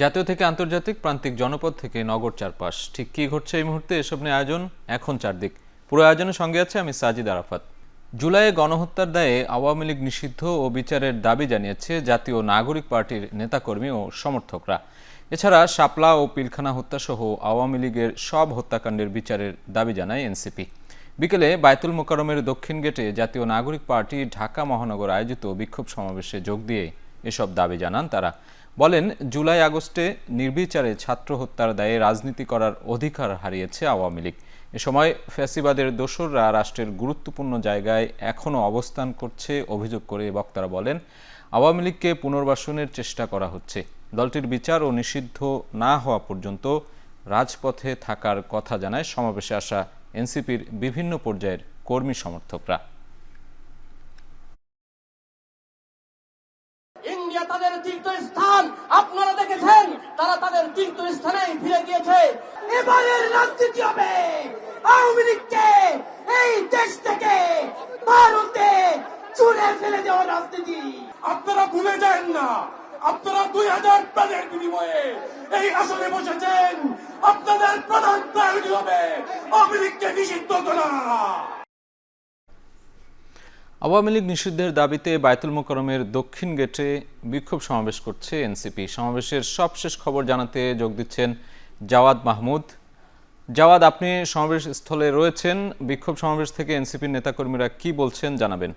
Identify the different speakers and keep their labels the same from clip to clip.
Speaker 1: জাতীয় থেকে আন্তর্জাতিক, প্রান্তিক, জনপদ থেকে নগর চারপাশ, ঠিক কি ঘটছে এই মুহূর্তে এসব নিয়ে আয়োজন এখন চারদিক। পুরো আয়োজনের সঙ্গে আছে আমি সাজিদ আরাফাত। জুলাইয়ে গণহত্যার দায়ে আওয়ামী লীগ নিষিদ্ধ ও বিচারের দাবি জানিয়েছে জাতীয় নাগরিক পার্টির নেতাকর্মী ও সমর্থকরা। এছাড়া শাপলা ও পিলখানা হত্যাসহ আওয়ামী লীগের সব হত্যাকাণ্ডের বিচারের দাবি জানায় এনসিপি। বিকেলে বায়তুল মোকাররমের দক্ষিণ গেটে জাতীয় নাগরিক পার্টি ঢাকা মহানগর আয়োজিত বিক্ষোভ সমাবেশে যোগ দিয়ে এসব দাবি জানান তারা। বলেন, জুলাই আগস্টে নির্বিচারে ছাত্র হত্যার দায়ে রাজনীতি করার অধিকার হারিয়েছে আওয়ামী লীগ। এ সময় ফ্যাসিবাদের দোসররা রাষ্ট্রের গুরুত্বপূর্ণ জায়গায় এখনও অবস্থান করছে অভিযোগ করে বক্তারা বলেন, আওয়ামী লীগকে পুনর্বাসনের চেষ্টা করা হচ্ছে। দলটির বিচার ও নিষিদ্ধ না হওয়া পর্যন্ত রাজপথে থাকার কথা জানায় সমাবেশে আসা এনসিপির বিভিন্ন পর্যায়ের কর্মী সমর্থকরা।
Speaker 2: ইন্ডিয়া তাদের তীর্থস্থান আপনারা দেখেছেন, তারা তাদের তীর্থস্থানেই ফিরে গিয়েছে। এবারের রাজনীতি হবে আওয়ামী লীগকে এই দেশ থেকে ভারতে ছুঁড়ে ফেলে দেওয়ার রাজনীতি।
Speaker 3: আপনারা ভুলে যান না, আপনারা 2000 প্রাণের বিনিময়ে এই আসনে বসেছেন। আপনাদের প্রধান প্রায়োরিটি হবে আওয়ামী লীগকে নিষিদ্ধ করা।
Speaker 1: আওয়ামী লীগ নিষিদ্ধের দাবিতে বায়তুল মোকাররমের দক্ষিণ গেটে বিক্ষোভ সমাবেশ করছে এনসিপি। সমাবেশের সবশেষ খবর জানাতে যোগ দিচ্ছেন জাওয়াদ মাহমুদ। জাওয়াদ, আপনি সমাবেশ স্থলে রয়েছেন। বিক্ষোভ সমাবেশ থেকে এনসিপির নেতাকর্মীরা কি বলছেন জানাবেন।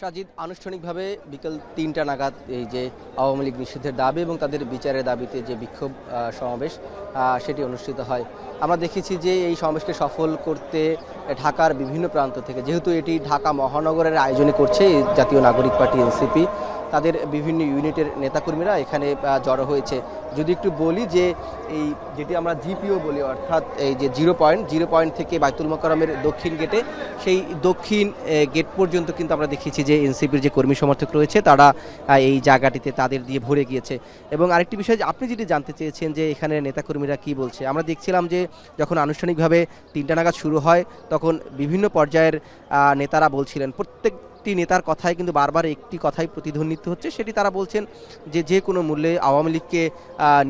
Speaker 4: সাজিদ, আনুষ্ঠানিকভাবে বিকেল 3টা নাগাদ এই যে আওয়ামী লীগ নিষিদ্ধের দাবি এবং তাদের বিচারের দাবিতে যে বিক্ষোভ সমাবেশ সেটি অনুষ্ঠিত হয়। আমরা দেখেছি যে এই সমাবেশকে সফল করতে ঢাকার বিভিন্ন প্রান্ত থেকে, যেহেতু এটি ঢাকা মহানগরের আয়োজনে করছে জাতীয় নাগরিক পার্টি এনসিপি, তাদের বিভিন্ন ইউনিটের নেতাকর্মীরা এখানে জড়ো হয়েছে। যদি একটু বলি যে এই যেটি আমরা জিপিও বলি, অর্থাৎ এই যে জিরো পয়েন্ট থেকে বায়তুল মোকাররমের দক্ষিণ গেটে, সেই দক্ষিণ গেট পর্যন্ত কিন্তু আমরা দেখেছি যে এনসিপির যে কর্মী সমর্থক রয়েছে তারা এই জায়গাটিতে তাদের দিয়ে ভরে গিয়েছে। এবং আরেকটি বিষয়, আপনি যেটি জানতে চেয়েছেন যে এখানে নেতাকর্মীরা কি বলছে, আমরা দেখছিলাম যে যখন আনুষ্ঠানিকভাবে 3টা নাগাদ শুরু হয় তখন বিভিন্ন পর্যায়ের নেতারা বলছিলেন, প্রত্যেক নেতার কথাই কিন্তু বারবার একটি কথাই প্রতিধ্বনিত হচ্ছে, সেটি তারা বলছেন যে যে কোনো মূল্যে আওয়ামী লীগকে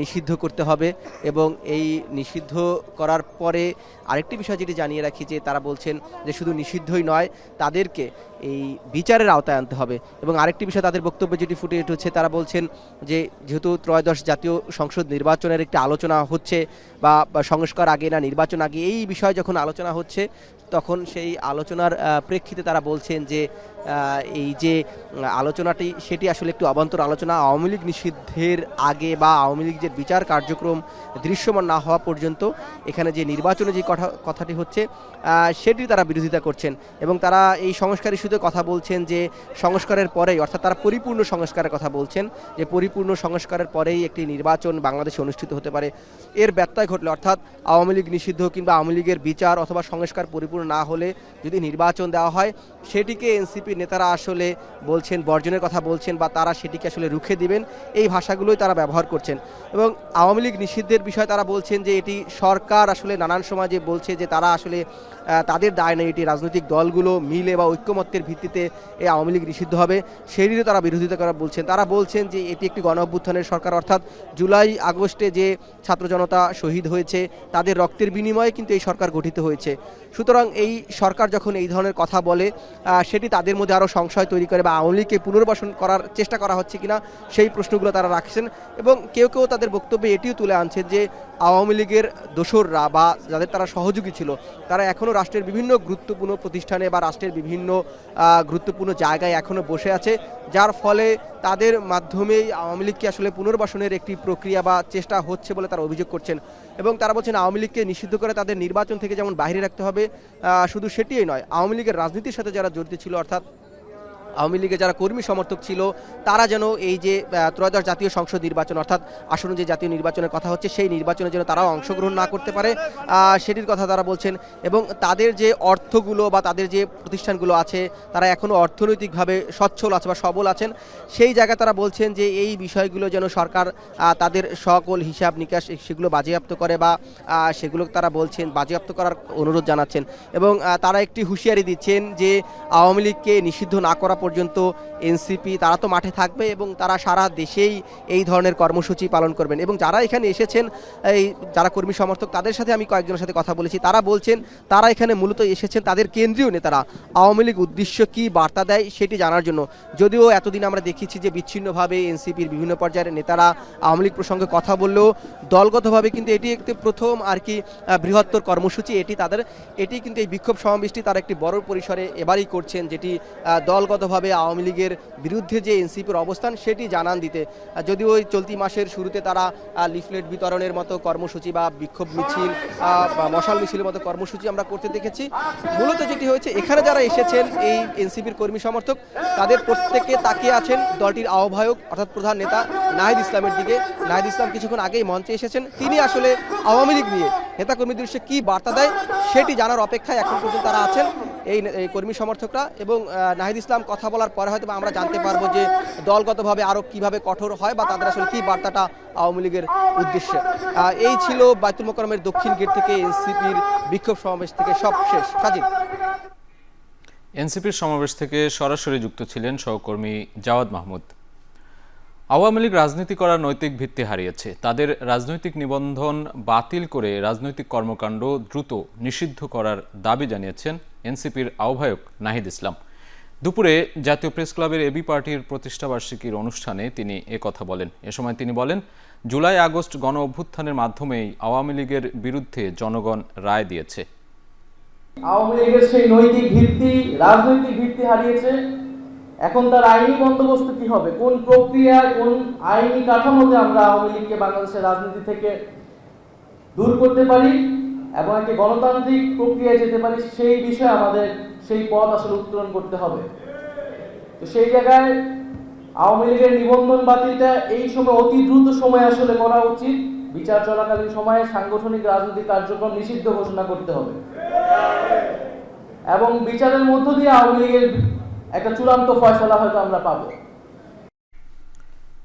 Speaker 4: নিষিদ্ধ করতে হবে। এবং এই নিষিদ্ধ করার পরে আরেকটি বিষয় যেটি জানিয়ে রাখি যে তারা বলছেন যে শুধু নিষিদ্ধই নয়, তাদেরকে এই বিচারের আওতায় আনতে হবে। এবং আরেকটি বিষয় তাদের বক্তব্যে যেটি ফুটে উঠেছে, তারা বলছেন যে যেহেতু ত্রয়োদশ জাতীয় সংসদ নির্বাচনের একটি আলোচনা হচ্ছে বা সংস্কার আগে না নির্বাচন আগে, এই বিষয়ে যখন আলোচনা হচ্ছে তখন সেই আলোচনার প্রেক্ষিতে তারা বলছেন যে এই যে আলোচনাটি সেটি আসলে একটি অবান্তর আলোচনা। আওয়ামী লীগ নিষিদ্ধের আগে বা আওয়ামী লীগ যে বিচার কার্যক্রম দৃশ্যমান না হওয়া পর্যন্ত এখানে যে নির্বাচনে যে কথাটি হচ্ছে সেটি তারা বিরোধিতা করছেন। এবং তারা এই সংস্কার ইস্যুতে কথা বলছেন যে সংস্কারের পরেই, অর্থাৎ তারা পরিপূর্ণ সংস্কারের কথা বলছেন, যে পরিপূর্ণ সংস্কারের পরেই একটি নির্বাচন বাংলাদেশে অনুষ্ঠিত হতে পারে। এর ব্যত্যয় ঘটলে, অর্থাৎ আওয়ামী লীগ নিষিদ্ধ কিংবা আওয়ামী লীগের বিচার অথবা সংস্কার পরিপূর্ণ না হলে যদি নির্বাচন দেওয়া হয়, সেটিকে এনসিপি নেতারা আসলে বলছেন বর্জনের কথা বলছেন, বা তারা সেটিকে আসলে রুখে দিবেন, এই ভাষাগুলোই তারা ব্যবহার করছেন। এবং আওয়ামী লীগ নিষিদ্ধের বিষয়ে তারা বলছেন যে এটি সরকার আসলে নানান সময় যে বলছে যে তারা আসলে তাদের দায় নেই, এটি রাজনৈতিক দলগুলো মিলে বা ঐক্যমত্যের ভিত্তিতে এই আওয়ামী লীগ নিষিদ্ধ হবে, সেটিরও তারা বিরোধিতা করা বলছেন। তারা বলছেন যে এটি একটি গণ অভ্যুত্থানের সরকার, অর্থাৎ জুলাই আগস্টে যে ছাত্র জনতা শহীদ হয়েছে তাদের রক্তের বিনিময়ে কিন্তু এই সরকার গঠিত হয়েছে। সুতরাং এই সরকার যখন এই ধরনের কথা বলে সেটি তাদের মধ্যে আরও সংশয় তৈরি করে, বা আওয়ামী লীগকে পুনর্বাসন করার চেষ্টা করা হচ্ছে কিনা সেই প্রশ্নগুলো তারা রাখছেন। এবং কেউ কেউ তাদের বক্তব্যে এটিও তুলে আনছেন যে আওয়ামী লীগের দোসররা বা যাদের তারা সহযোগী ছিল, তারা এখনও রাষ্ট্রের বিভিন্ন গুরুত্বপূর্ণ প্রতিষ্ঠানে বা রাষ্ট্রের বিভিন্ন গুরুত্বপূর্ণ জায়গায় এখনও বসে আছে, যার ফলে তাদের মাধ্যমেই আওয়ামী লীগকে আসলে পুনর্বাসনের একটি প্রক্রিয়া বা চেষ্টা হচ্ছে বলে তারা অভিযোগ করছেন। এবং তারা বলছেন আওয়ামী লীগকে নিষিদ্ধ করে তাদের নির্বাচন থেকে যেমন বাইরে রাখতে হবে, শুধু সেটিই নয়, আওয়ামী লীগের রাজনীতির সাথে যারা জড়িত ছিল, অর্থাৎ আওয়ামী লীগের যারা কর্মী সমর্থক ছিল, তারা যেন এই যে ত্রয়োদশ জাতীয় সংসদ নির্বাচন, অর্থাৎ আসন্ন যে জাতীয় নির্বাচনের কথা হচ্ছে সেই নির্বাচনে যেন তারাও অংশগ্রহণ না করতে পারে, সেটির কথা তারা বলছেন। এবং তাদের যে অর্থগুলো বা তাদের যে প্রতিষ্ঠানগুলো আছে তারা এখনও অর্থনৈতিকভাবে সচ্ছল আছে বা সবল আছেন, সেই জায়গায় তারা বলছেন যে এই বিষয়গুলো যেন সরকার তাদের সকল হিসাব নিকাশ সেগুলো বাজেয়াপ্ত করে, বা সেগুলো তারা বলছেন বাজেয়াপ্ত করার অনুরোধ জানাচ্ছেন। এবং তারা একটি হুঁশিয়ারি দিচ্ছেন যে আওয়ামী লীগকে নিষিদ্ধ না করা পর্যন্ত এনসিপি তারা তো মাঠে থাকবে এবং তারা সারা দেশেই এই ধরনের কর্মসূচি পালন করবেন। এবং যারা এখানে এসেছেন, এই যারা কর্মী সমর্থক, তাদের সাথে আমি কয়েকজনের সাথে কথা বলেছি, তারা বলছেন তারা এখানে মূলত এসেছেন তাদের কেন্দ্রীয় নেতারা আওয়ামী লীগ উদ্দেশ্য কী বার্তা দেয় সেটি জানার জন্য। যদিও এতদিন আমরা দেখেছি যে বিচ্ছিন্নভাবে এনসিপির বিভিন্ন পর্যায়ের নেতারা আওয়ামী লীগ প্রসঙ্গে কথা বললেও দলগতভাবে কিন্তু এটি একটি প্রথম আর কি বৃহত্তর কর্মসূচি। এটি কিন্তু এই বিক্ষোভ সমাবেশটি তারা একটি বড় পরিসরে এবারই করছেন, যেটি দলগতভাবে আওয়ামী লীগের বিরুদ্ধে যে এনসিপির অবস্থান সেটি জানান দিতে। যদিও ওই চলতি মাসের শুরুতে তারা লিফলেট বিতরণের মতো কর্মসূচি বা বিক্ষোভ মিছিল বা মশাল মিছিলের মতো কর্মসূচি আমরা করতে দেখেছি। মূলত যেটি হয়েছে, এখানে যারা এসেছেন এই এনসিপির কর্মী সমর্থক, তাদের প্রত্যেকে তাকিয়ে আছেন দলটির আহ্বায়ক অর্থাৎ প্রধান নেতা নাহিদ ইসলামের দিকে। নাহিদ ইসলাম কিছুক্ষণ আগেই মঞ্চে এসেছেন, তিনি আসলে আওয়ামী লীগ নিয়ে নেতাকর্মীদের উদ্দেশ্যে কী বার্তা দেয় সেটি জানার অপেক্ষায় এখন পর্যন্ত তারা আছেন এই কর্মী সমর্থকরা। এবং নাহিদ ইসলাম কথা বলার পরে হয়তো আমরা জানতে পারবো যে দলগতভাবে আরও কিভাবে কঠোর হয় বা তাদের আসলে কী বার্তাটা আওয়ামী লীগের উদ্দেশ্যে। এই ছিল বায়তুল মোকাররমের দক্ষিণ গেট থেকে এনসিপির বিক্ষোভ সমাবেশ থেকে সব শেষ। সাজিদ।
Speaker 1: এনসিপির সমাবেশ থেকে সরাসরি যুক্ত ছিলেন সহকর্মী জাওয়াদ মাহমুদ। আওয়ামী লীগ রাজনীতি করার নৈতিক ভিত্তি হারিয়েছে। তাদের রাজনৈতিক নিবন্ধন বাতিল করে রাজনৈতিক কর্মকাণ্ড দ্রুত নিষিদ্ধ করার দাবি জানিয়েছেন এনসিপির আহ্বায়ক নাহিদ ইসলাম। দুপুরে জাতীয় প্রেস ক্লাবের এবি পার্টির প্রতিষ্ঠাবার্ষিকীর অনুষ্ঠানে তিনি একথা বলেন। এ সময় তিনি বলেন, জুলাই আগস্ট গণ অভ্যুত্থানের মাধ্যমেই আওয়ামী লীগের বিরুদ্ধে জনগণ রায় দিয়েছে।
Speaker 5: আওয়ামী লীগের সেই নৈতিক ভিত্তি, রাজনৈতিক ভিত্তি হারিয়েছে। এখন তার আইনি বন্দোবস্ত কি হবে, কোন প্রক্রিয়ায়, কোন আইনি কাঠামোতে আমরা আওয়ামী লীগকে বাংলাদেশের রাজনীতি থেকে দূর করতে পারি এবং একটি গণতান্ত্রিক প্রক্রিয়ায় যেতে পারি, সেই বিষয়ে আমাদের সেই পথ আসলে উত্তোলন করতে হবে। তো সেই জায়গায় আওয়ামী লীগের নিবন্ধন বাতিলটা এই সময় অতি দ্রুত সময় আসলে করা উচিত। বিচার চলাকালীন সময়ে সাংগঠনিক রাজনৈতিক কার্যক্রম নিষিদ্ধ ঘোষণা করতে হবে এবং বিচারের মধ্য দিয়ে আওয়ামী লীগের একটা চূড়ান্ত ফয়সালা হয়তো আমরা পাবো।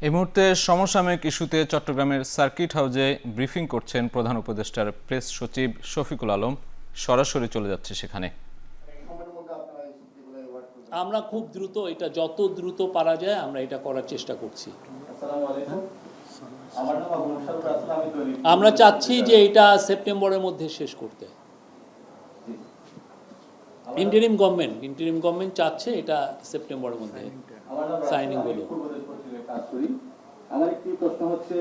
Speaker 1: এই মুহূর্তে সমসাময়িক ইস্যুতে চট্টগ্রামের সার্কিট হাউসে ব্রিফিং করছেন প্রধান উপদেষ্টার প্রেস সচিব শফিকুল আলম। সরাসরি চলে যাচ্ছে সেখানে।
Speaker 6: আমরা খুব দ্রুত, এটা যত দ্রুত পারা যায় আমরা এটা করার চেষ্টা করছি। আমরা চাচ্ছি যে এটা সেপ্টেম্বরের মধ্যে শেষ করতে। ইন্টারিম গভর্নমেন্ট চাচ্ছে এটা সেপ্টেম্বরের মধ্যে সাইনিং গুলো।
Speaker 7: আমার একটি প্রশ্ন হচ্ছে,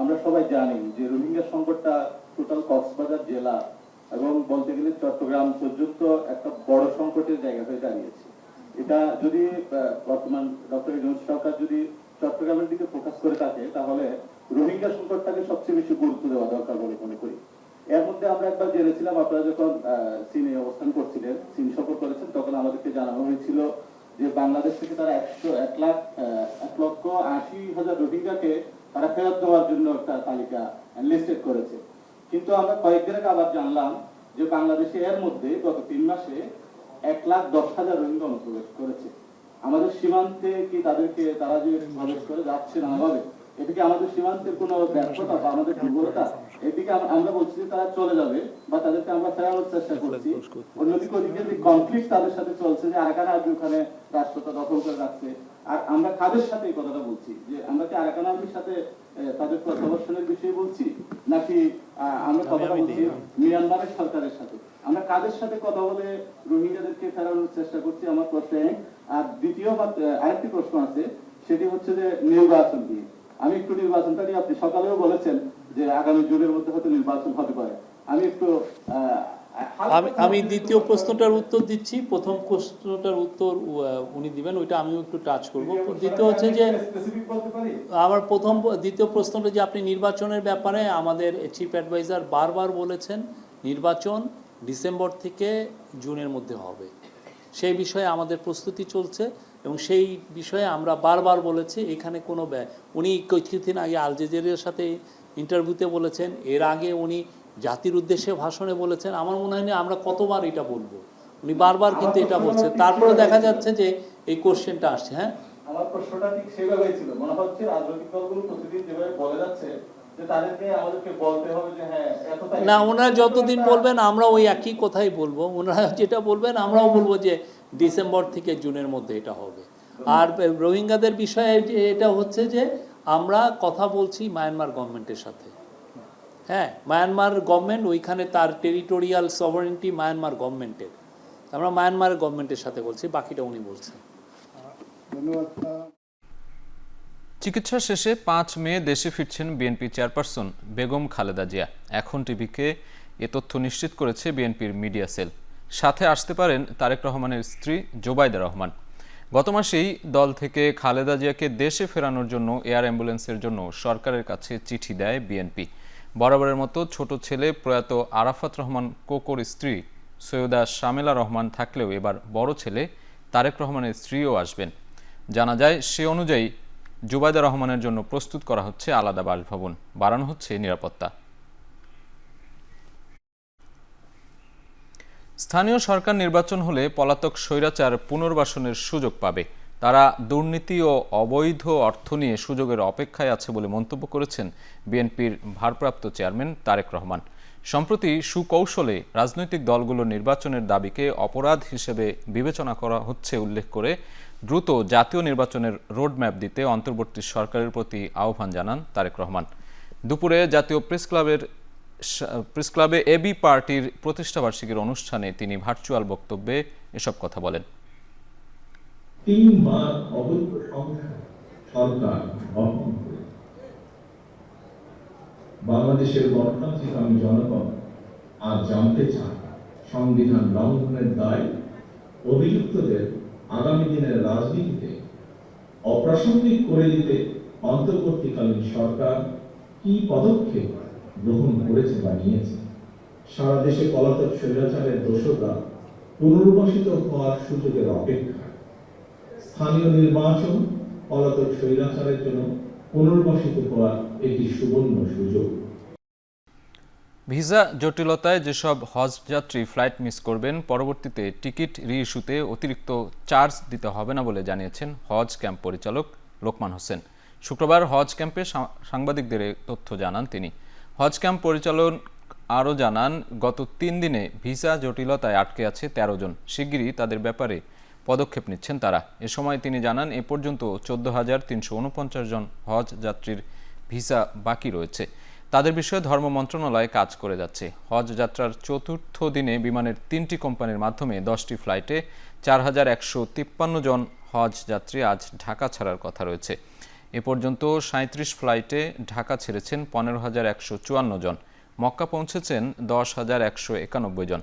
Speaker 7: আমরা সবাই জানি যে রোহিঙ্গা সংকটটা টোটাল কক্সবাজার জেলা এবং বলতে গেলে চট্টগ্রাম পর্যন্ত একটা বড় সংকটের জায়গা হয়ে দাঁড়িয়েছে। এটা যদি বর্তমান ডক্টর ইউনূস সরকার যদি চট্টগ্রামের দিকে ফোকাস করে থাকে, তাহলে রোহিঙ্গা সংকটটাকে সবচেয়ে বেশি গুরুত্ব দেওয়া দরকার বলে মনে করি। এর মধ্যে আমরা একবার জেনেছিলাম, আপনারা যখন চীনে অবস্থান করছিলেন, চীন সফর করেছেন, তখন আমাদেরকে জানানো হয়েছিল যে বাংলাদেশ থেকে তারা 1,80,000 রোহিঙ্গাকে তারা ফেরত দেওয়ার জন্য একটা তালিকা লিস্টেড করেছে। কিন্তু আমরা কয়েকদিন আগে আবার জানলাম যে বাংলাদেশে এর মধ্যে গত 3 মাসে 1,10,000 রোহিঙ্গা অনুপ্রবেশ করেছে। আমাদের সীমান্তে কি তাদেরকে তারা যে প্রবেশ করে যাচ্ছে নানাভাবে, এদিকে আমাদের সীমান্তের কোনো ব্যর্থতা বা আমাদের দুর্বলতা, এদিকে আমরা বলছি যে তারা চলে যাবে বা তাদেরকে আমরা ফেরানোর চেষ্টা করছি। অন্যদিকে ওদিকে যে কনফ্লিক্ট তাদের সাথে চলছে, যে আরাকান আর্মি ওখানে রাষ্ট্রটা দখল করে রাখছে। আর আমরা কাদের সাথে এই কথাটা বলছি, যে আমরা কি আরাকান আর্মির সাথে তাদের প্রত্যাবর্তনের বিষয়ে বলছি, নাকি আমরা কথাটা বলছি মিয়ানমারের সরকারের সাথে? আমরা কাদের সাথে কথা বলে রোহিঙ্গাদেরকে ফেরানোর চেষ্টা করছি, আমার প্রশ্ন। আর দ্বিতীয় আরেকটি প্রশ্ন আছে, সেটি হচ্ছে যে নির্বাচন নিয়ে। আমি একটু নির্বাচনটা নিয়ে, আপনি সকালেও বলেছেন যে আগামী জুনের মধ্যে হয়তো নির্বাচন হতে পারে। আমি একটু
Speaker 6: আমি দ্বিতীয় প্রশ্নটার উত্তর দিচ্ছি। প্রথম প্রশ্নটার উত্তর উনি দিবেন, ওইটা আমিও একটু টাচ করব। দ্বিতীয় হচ্ছে যে আমার দ্বিতীয় প্রশ্নটা যে আপনি নির্বাচনের ব্যাপারে আমাদের চিফ অ্যাডভাইজার বারবার বলেছেন নির্বাচন ডিসেম্বর থেকে জুনের মধ্যে হবে। সেই বিষয়ে আমাদের প্রস্তুতি চলছে এবং সেই বিষয়ে আমরা বারবার বলেছি এখানে কোনো উনি কিছুদিন আগে আল জাজিরার সাথে ইন্টারভিউতে বলেছেন, এর আগে উনি জাতির উদ্দেশ্যে ভাষণে বলেছেন। আমার মনে হয় না আমরা কতবার এটা বলবো, উনি বারবার কিন্তু এটা বলছে। তারপরে দেখা যাচ্ছে যে এই কোশ্চেনটা আসছে। হ্যাঁ,
Speaker 7: আমার প্রশ্নটা ঠিক সেভাবেই ছিল। মনে হচ্ছে রাজনৈতিক দলগুলো প্রতিদিন যেভাবে বলে যাচ্ছে যে তাদেরকে আমাদেরকে বলতে হবে যে হ্যাঁ এতটাই
Speaker 6: না, ওনারা যতদিন বলবেন আমরা ওই একই কথাই বলবো। ওনারা যেটা বলবেন আমরাও বলবো যে ডিসেম্বর থেকে জুনের মধ্যে এটা হবে। আর রোহিঙ্গাদের বিষয়ে এটা হচ্ছে যে আমরা কথা বলছি মায়ানমার গভর্নমেন্টের সাথে। হ্যাঁ, মায়ানমার গভর্নমেন্ট, ওইখানে তার টেরিটোরিয়াল সভারেন্টি মায়ানমার গভর্নমেন্টের, আমরা মায়ানমার গভর্নমেন্টের সাথে বলছি, বাকিটা উনি বলছেন।
Speaker 1: চিকিৎসা শেষে 5 মে দেশে ফিরছেন বিএনপি চেয়ারপারসন বেগম খালেদা জিয়া। এখন টিভিকে এ তথ্য নিশ্চিত করেছে বিএনপির মিডিয়া সেল। সাথে আসতে পারেন তারেক রহমানের স্ত্রী জোবাইদা রহমান। গত মাসেই দল থেকে খালেদা জিয়াকে দেশে ফেরানোর জন্য এয়ার অ্যাম্বুলেন্সের জন্য সরকারের কাছে চিঠি দেয় বিএনপি। বরাবরের মতো ছোট ছেলে প্রয়াত আরাফাত রহমান কোকোর স্ত্রী সৈয়দা শামেলা রহমান থাকলেও এবার বড় ছেলে তারেক রহমানের স্ত্রীও আসবেন। জানা যায় সে অনুযায়ী জুবাইদা রহমানের জন্য প্রস্তুত করা হচ্ছে আলাদা বাসভবন, বাড়ানো হচ্ছে নিরাপত্তা। স্থানীয় সরকার নির্বাচন হলে পলাতক স্বৈরাচার পুনর্বাসনের সুযোগ পাবে। তারা দুর্নীতি ও অবৈধ অর্থ নিয়ে সুযোগের অপেক্ষায় আছে বলে মন্তব্য করেছেন বিএনপির ভারপ্রাপ্ত চেয়ারম্যান তারেক রহমান। সম্প্রতি সুকৌশলে রাজনৈতিক দলগুলোর নির্বাচনের দাবিকে অপরাধ হিসেবে বিবেচনা করা হচ্ছে উল্লেখ করে দ্রুত জাতীয় নির্বাচনের রোডম্যাপ দিতে অন্তর্বর্তী সরকারের প্রতি আহ্বান জানান তারেক রহমান। দুপুরে জাতীয় প্রেস ক্লাবে এবি পার্টির প্রতিষ্ঠাবার্ষিকীর অনুষ্ঠানে তিনি ভার্চুয়াল বক্তব্যে এসব কথা বলেন।
Speaker 8: 3 বার অবৈধ সরকার গঠন করে বাংলাদেশের গণতান্ত্রিক আমি জনগণ আর জানতে চায় সংবিধান লঙ্ঘনের দায় অভিযুক্তদের আগামী দিনের রাজনীতিতে অপ্রাসঙ্গিক করে দিতে অন্তর্বর্তীকালীন সরকার কি পদক্ষেপ গ্রহণ করেছে বা নিয়েছে। সারা দেশে পলাতক স্বৈরাচারের দোষররা পুনর্বাসিত হওয়ার সুযোগের অপেক্ষা। স্থানীয় নির্বাচন পলাতক স্বৈরাচারের জন্য পুনর্বাসিত হওয়ার একটি সুবর্ণ সুযোগ।
Speaker 1: ভিসা জটিলতায় যেসব হজ যাত্রী ফ্লাইট মিস করবেন, পরবর্তীতে টিকিট রি-ইস্যুতে অতিরিক্ত চার্জ দিতে হবে না বলে জানিয়েছেন হজ ক্যাম্প পরিচালক লোকমান হোসেন। শুক্রবার হজ ক্যাম্পে সাংবাদিকদের তথ্য জানান তিনি। হজ ক্যাম্প পরিচালক আরও জানান, গত 3 দিনে ভিসা জটিলতায় আটকে আছে 13 জন। শিগগিরই তাদের ব্যাপারে পদক্ষেপ নিচ্ছেন তারা। এ সময় তিনি জানান, এ পর্যন্ত 14,349 জন হজ যাত্রীর ভিসা বাকি রয়েছে। তাদের বিষয়ে ধর্ম মন্ত্রণালয় কাজ করে যাচ্ছে। হজ যাত্রার 4র্থ দিনে বিমানের 3টি কোম্পানির মাধ্যমে 10টি ফ্লাইটে 4,153 জন হজ যাত্রী আজ ঢাকা ছাড়ার কথা রয়েছে। এ পর্যন্ত 37 ফ্লাইটে ঢাকা ছেড়েছেন 15,154 জন। মক্কা পৌঁছেছেন 10,191 জন।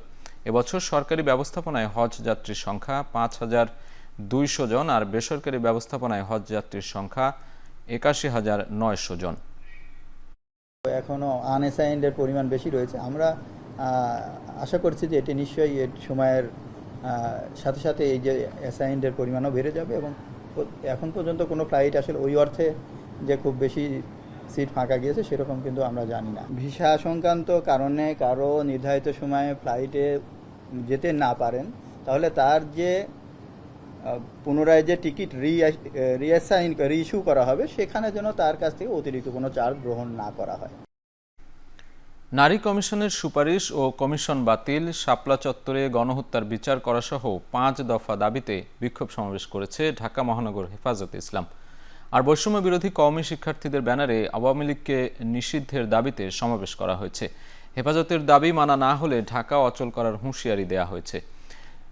Speaker 1: এবছর সরকারি ব্যবস্থাপনায় হজ যাত্রীর সংখ্যা 5,200 জন আর বেসরকারি ব্যবস্থাপনায় হজ যাত্রীর সংখ্যা 81,900 জন।
Speaker 9: এখনো আনঅ্যাসাইন্ডের পরিমাণ বেশি রয়েছে। আমরা আশা করছি যে এটি নিশ্চয়ই এর সময়ের সাথে সাথে এই যে অ্যাসাইন্ডের পরিমাণও বেড়ে যাবে এবং এখন পর্যন্ত কোনো ফ্লাইট আসলে ওই অর্থে যে খুব বেশি সিট ফাঁকা গিয়েছে সেরকম কিন্তু আমরা জানি না। ভিসা সংক্রান্ত কারণে কারো নির্ধারিত সময়ে ফ্লাইটে যেতে না পারেন, তাহলে তার যে পুনরায় যে টিকিট রি-ইস্যু করা হবে সেখানে যেন তার কাছ থেকে অতিরিক্ত কোনো চার্জ গ্রহণ না করা হয়।
Speaker 1: নারী কমিশনের সুপারিশ ও কমিশন বাতিল, শাপলা চত্বরে গণহত্যার বিচার করা সহ 5 দফা দাবিতে বিক্ষোভ সমাবেশ করেছে ঢাকা মহানগর হেফাজতে ইসলাম। আর বৈষম্য বিরোধী কওমি শিক্ষার্থীদের ব্যানারে আওয়ামী লীগকে নিষিদ্ধের দাবিতে সমাবেশ করা হয়েছে। হেফাজতের দাবি মানা না হলে ঢাকা অচল করার হুঁশিয়ারি দেয়া হয়েছে।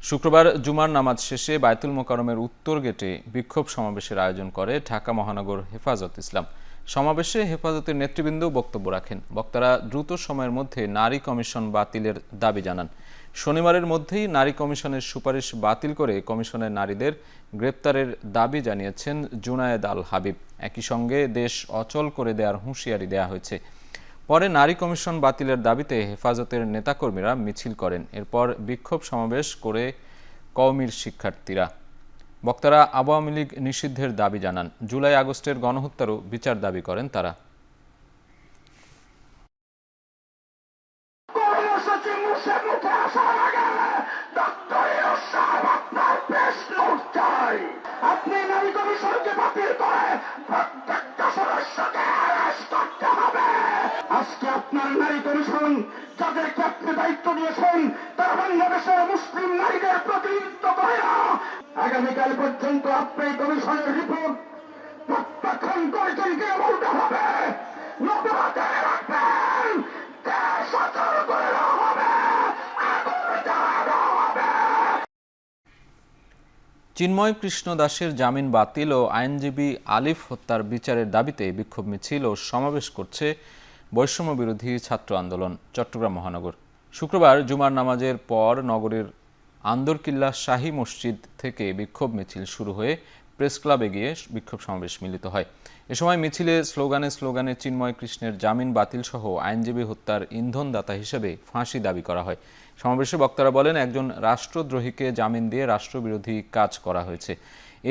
Speaker 1: শুক্রবার জুমার নামাজ শেষে বায়তুল মোকাররমের উত্তর গেটে বিক্ষোভ সমাবেশের আয়োজন করে ঢাকা মহানগর হেফাজত ইসলাম। সমাবেশে হেফাজতের নেতৃবৃন্দ বক্তব্য রাখেন। বক্তারা দ্রুত সময়ের মধ্যে নারী কমিশন বাতিলের দাবি জানান। শনিবারের মধ্যেই নারী কমিশনের সুপারিশ বাতিল করে কমিশনের নারীদের গ্রেপ্তারের দাবি জানিয়েছেন জুনায়েদ আল হাবিব। একই সঙ্গে দেশ অচল করে দেওয়ার হুঁশিয়ারি দেওয়া হয়েছে। পরে নারী কমিশন বাতিলের দাবিতে হেফাজতের নেতাকর্মীরা মিছিল করেন। এরপর বিক্ষোভ সমাবেশ করে কওমির শিক্ষার্থীরা। বক্তারা আওয়ামী লীগ নিষিদ্ধের দাবি জানান। জুলাই আগস্টের গণহত্যারও বিচার দাবি করেন তারা।
Speaker 3: আপনি নারী কমিশনকে বাতিল করে প্রত্যেকটা সদস্যকে অ্যারেস্ট করতে হবে। আজকে আপনার নারী কমিশন যাদেরকে আপনি দায়িত্ব দিয়েছেন তারা বাংলাদেশের মুসলিম নারীদের প্রতিনিধিত্ব করে না। আগামীকাল পর্যন্ত আপনি কমিশনের রিপোর্ট প্রত্যাখ্যান করেছেন কে বলতে হবে, নতুনতে রাখবেন, দেশ অচল করে দেওয়া হবে, আগুন জ্বালিয়ে দেওয়া হবে।
Speaker 1: চিন্ময় কৃষ্ণ দাসের জামিন বাতিল ও আইনজীবী আলিফ হত্যার বিচারের দাবিতে বিক্ষোভ মিছিল ও সমাবেশ করছে বৈষম্য বিরোধী ছাত্র আন্দোলন চট্টগ্রাম মহানগর। শুক্রবার জুমার নামাজের পর নগরীর আন্দরকিল্লা শাহী মসজিদ থেকে বিক্ষোভ মিছিল শুরু হয়ে প্রেস ক্লাবে গিয়ে বিক্ষোভ সমাবেশ মিলিত হয়। এ সময় মিছিলে স্লোগানে চিন্ময় কৃষ্ণের জামিন বাতিল সহ আইনজীবী হত্যার ইন্ধনদাতা হিসেবে ফাঁসি দাবি করা হয়। সমাবেশে বক্তারা বলেন, একজন রাষ্ট্রদ্রোহীকে জামিন দিয়ে রাষ্ট্রবিরোধী কাজ করা হয়েছে।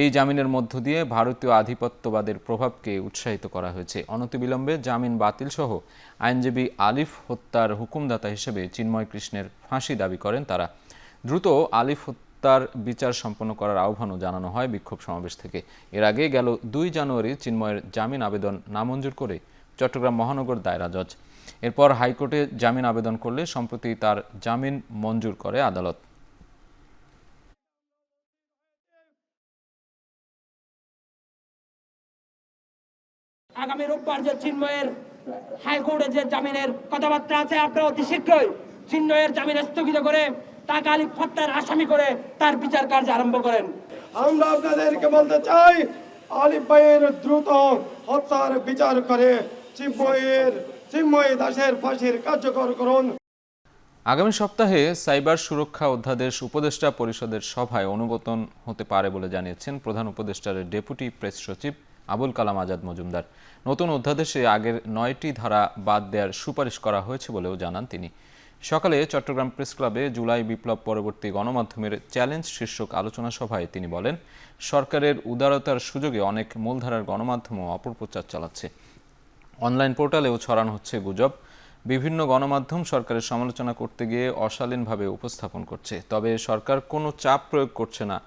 Speaker 1: এই জামিনের মধ্য দিয়ে ভারতীয় আধিপত্যবাদের প্রভাবকে উৎসাহিত করা হয়েছে। অনতিবিলম্বে জামিন বাতিল সহ আইনজীবী আলিফ হত্যার হুকুমদাতা হিসেবে চিন্ময় কৃষ্ণের ফাঁসি দাবি করেন তারা। দ্রুত আলিফ হত্যার বিচার সম্পন্ন করার আহ্বানও জানানো হয় বিক্ষোভ সমাবেশ থেকে। এর আগে গেল 2 জানুয়ারি চিন্ময়ের জামিন আবেদন নামঞ্জুর করে চট্টগ্রাম মহানগর দায়রা জজ। এরপর হাইকোর্টে জামিন আবেদন করলে সম্প্রতি তার জামিন মঞ্জুর করে আদালত।
Speaker 2: আগামী রোববার যে চিন্ময়ের হাইকোর্টে যে জামিনের কথাবার্তা আছে, আপনারা অতি শীঘ্রই চিন্ময়ের জামিন স্থগিত করে তাকে আলিফ হত্যার আসামি করে তার বিচার কার্য আরম্ভ করেন।
Speaker 3: আমরা আপনাদেরকে বলতে চাই, আলিফ ভাইয়ের দ্রুত হত্যার বিচার করে চিন্ময় দাসের ফাঁসির কার্যকর করুন।
Speaker 1: আগামী সপ্তাহে সাইবার সুরক্ষা অধ্যাদেশ উপদেষ্টা পরিষদের সভায় অনুমোদন হতে পারে বলে জানিয়েছেন প্রধান উপদেষ্টার ডেপুটি প্রেস সচিব আবুল কালাম আজাদ মজুমদার। নতুন অধ্যাদেশে আগের 9টি ধারা বাদ দেওয়ার সুপারিশ করা হয়েছে বলেও জানান তিনি। সকালে চট্টগ্রাম প্রেস ক্লাবে জুলাই বিপ্লব পরবর্তী গণমাধ্যমের চ্যালেঞ্জ শীর্ষক আলোচনা সভায় তিনি বলেন, সরকারের উদারতার সুযোগে অনেক মূলধারার গণমাধ্যমও অপপ্রচার চালাচ্ছে। অনলাইন পোর্টালেও ছড়ানো হচ্ছে গুজব। বিভিন্ন গণমাধ্যম সরকারের সমালোচনা করতে গিয়ে অশালীনভাবে উপস্থাপন করছে। তবে সরকার কোনো চাপ প্রয়োগ করছে না,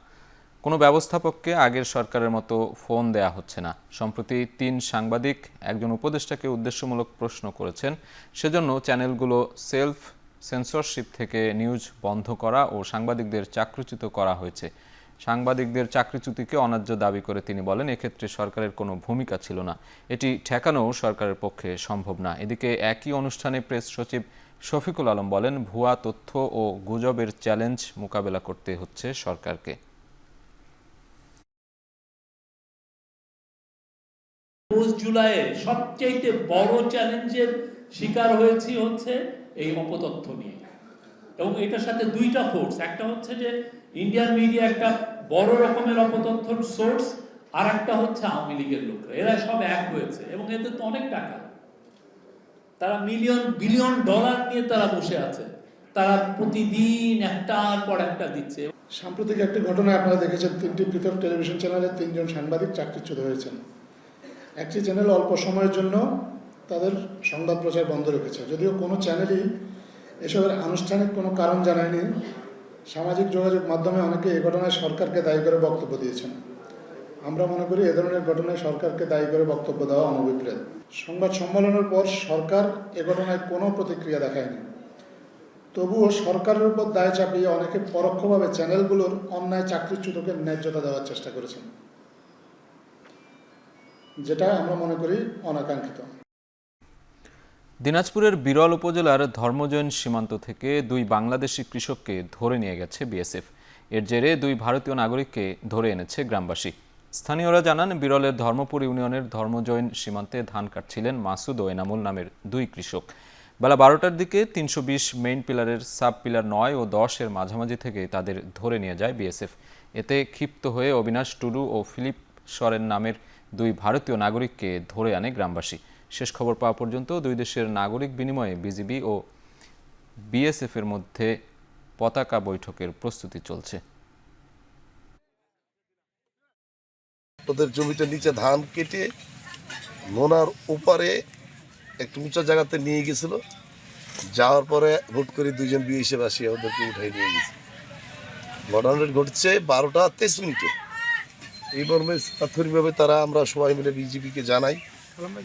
Speaker 1: কোনো ব্যবস্থাপককে আগের সরকারের মতো ফোন দেয়া হচ্ছে না। সম্প্রতি 3 সাংবাদিক একজন উপদেষ্টাকে উদ্দেশ্যমূলক প্রশ্ন করেছেন। সেজন্য চ্যানেলগুলো সেলফ সেন্সরশিপ থেকে নিউজ বন্ধ করা ও সাংবাদিকদের চাকরিচ্যুত করা হয়েছে। সাংবাদিকদের চাকরিচ্যুতিকে অন্যায্য দাবি করে তিনি বলেন, এক্ষেত্রে সরকারের কোনো ভূমিকা ছিল না, এটি ঠেকানো সরকারের পক্ষে সম্ভব না। এদিকে একই অনুষ্ঠানে প্রেস সচিব শফিকুল আলম বলেন, ভুয়া তথ্য ও গুজবের চ্যালেঞ্জ মোকাবেলা করতে হচ্ছে সরকারকে।
Speaker 6: জুলাইয়ে সবচেয়ে বড় চ্যালেঞ্জের শিকার হচ্ছে এই অপতথ্য নিয়ে, এবং এটার সাথে 2টা ফোর্স। একটা হচ্ছে যে ইন্ডিয়ান মিডিয়া একটা বড় রকমের অপতথ্যর সোর্স, আর একটা হচ্ছে আওয়ামী লীগের লোকরা। এরা সব এক হয়েছে এবং এদের তো অনেক টাকা, তারা মিলিয়ন বিলিয়ন ডলার নিয়ে তারা বসে আছে, তারা প্রতিদিন একটার পর একটা দিচ্ছে।
Speaker 3: সাম্প্রতিক একটি ঘটনায় আপনারা দেখেছেন 3টি পৃথক টেলিভিশন চ্যানেলে 3 জন সাংবাদিক চাকরিচ্যুত হয়েছেন। একটি চ্যানেল অল্প সময়ের জন্য তাদের সংবাদ প্রচার বন্ধ রেখেছে, যদিও কোনো চ্যানেলই এসবের আনুষ্ঠানিক কোনো কারণ জানায়নি। সামাজিক যোগাযোগ মাধ্যমে অনেকে এ ঘটনায় সরকারকে দায়ী করে বক্তব্য দিয়েছেন। আমরা মনে করি এ ধরনের ঘটনায় সরকারকে দায়ী করে বক্তব্য দেওয়া অনভিপ্রেত। সংবাদ সম্মেলনের পর সরকার এ ঘটনায় কোনো প্রতিক্রিয়া দেখায়নি। তবুও সরকারের উপর দায় চাপিয়ে অনেকে পরোক্ষভাবে চ্যানেলগুলোর অন্যায় চাকরিচ্যুতকে ন্যায্যতা দেওয়ার চেষ্টা করেছেন, যেটা আমরা মনে করি অনাকাঙ্ক্ষিত।
Speaker 1: দিনাজপুরের বিরল উপজেলার ধর্মজয়ন সীমান্ত থেকে 2 বাংলাদেশি কৃষককে ধরে নিয়ে গেছে বিএসএফ। এর জেরে 2 ভারতীয় নাগরিককে ধরে এনেছে গ্রামবাসী। স্থানীয়রা জানান, বিরলের ধর্মপুর ইউনিয়নের ধর্মজয়ন সীমান্তে ধান কাটছিলেন মাসুদ ও এনামুল নামের 2 কৃষক। বেলা 12টার দিকে 320 মেইন পিলারের সাব পিলার 9 ও 10 এর মাঝামাঝি থেকে তাদের ধরে নিয়ে যায় বিএসএফ। এতে ক্ষিপ্ত হয়ে অবিনাশ টুডু ও ফিলিপ সরেন নামের 2 ভারতীয় নাগরিককে ধরে আনে গ্রামবাসী। শেষ খবর পাওয়া পর্যন্ত 2 দেশের নাগরিক বিনিময়ে বিজিবি ও বিএসএফ এর মধ্যে পতাকা বৈঠকের প্রস্তুতি চলছে।
Speaker 10: ওদের জমিটার নিচে ধান কেটে নোনার ওপারে একটু উঁচা জায়গাতে নিয়ে গেছিল। যাওয়ার পরে হুট করে 2 জন বিএসএফ আসিয়া ওদেরকে উঠাই নিয়ে গেছে। ঘটনাটা ঘটছে 12টা 23 মিনিটে। এই মর্মে তাৎক্ষণিকভাবে আমরা সবাই মিলে বিজিবিকে জানাই।